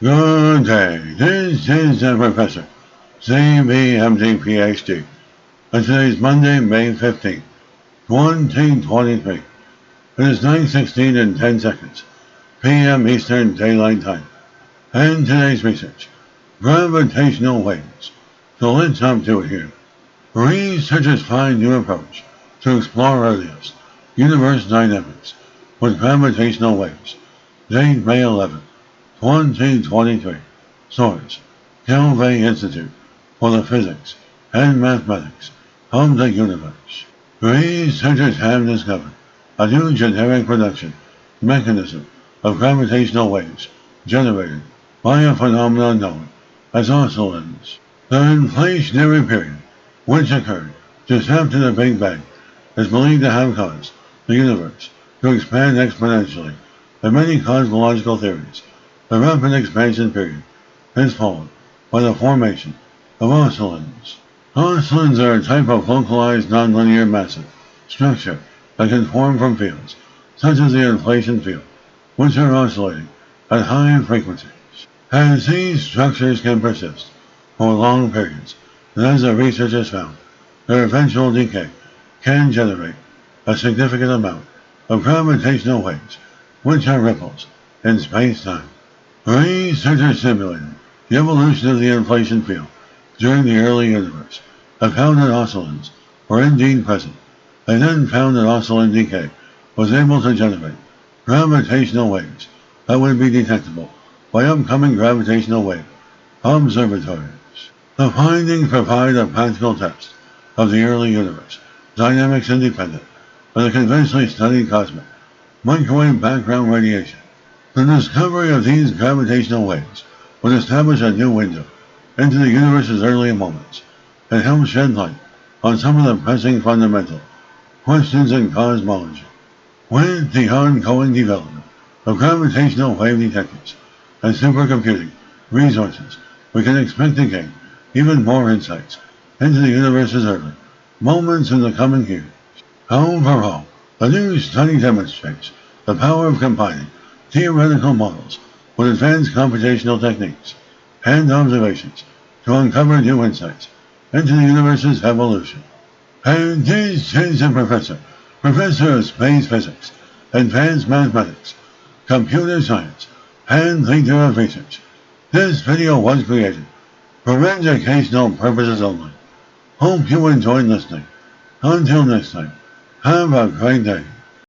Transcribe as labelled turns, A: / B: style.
A: Good day. This is the Professor, CBMD PhD. And today's Monday, May 15th, 2023. It is 9:16 and 10 seconds, p.m. Eastern Daylight Time. And today's research, gravitational waves. So let's hop to it here. Researchers find new approach to explore earliest universe dynamics with gravitational waves. Date May 11th. 2023. Source: Kelvin Institute for the Physics and Mathematics of the Universe. Researchers have discovered a new generic production mechanism of gravitational waves generated by a phenomenon known as oscillons. The inflationary period, which occurred just after the Big Bang, is believed to have caused the universe to expand exponentially. In many cosmological theories, the rapid expansion period is followed by the formation of oscillons. Oscillons are a type of localized nonlinear massive structure that can form from fields, such as the inflation field, which are oscillating at high frequencies. As these structures can persist for long periods, and as the researchers found, their eventual decay can generate a significant amount of gravitational waves, which are ripples in space-time. Researchers simulated the evolution of the inflation field during the early universe and found that oscillons were indeed present. They then found that oscillon decay was able to generate gravitational waves that would be detectable by upcoming gravitational wave observatories. The findings provide a practical test of the early universe, dynamics independent of the conventionally studied cosmic microwave background radiation. The discovery of these gravitational waves would establish a new window into the universe's early moments and help shed light on some of the pressing fundamental questions in cosmology. With the ongoing development of gravitational wave detectors and supercomputing resources, we can expect to gain even more insights into the universe's early moments in the coming years. Overall, the new study demonstrates the power of combining theoretical models with advanced computational techniques and observations to uncover new insights into the universe's evolution. And this is the Professor of Space Physics, Advanced Mathematics, Computer Science, and Leader of Research. This video was created for educational purposes only. Hope you enjoyed listening. Until next time, have a great day.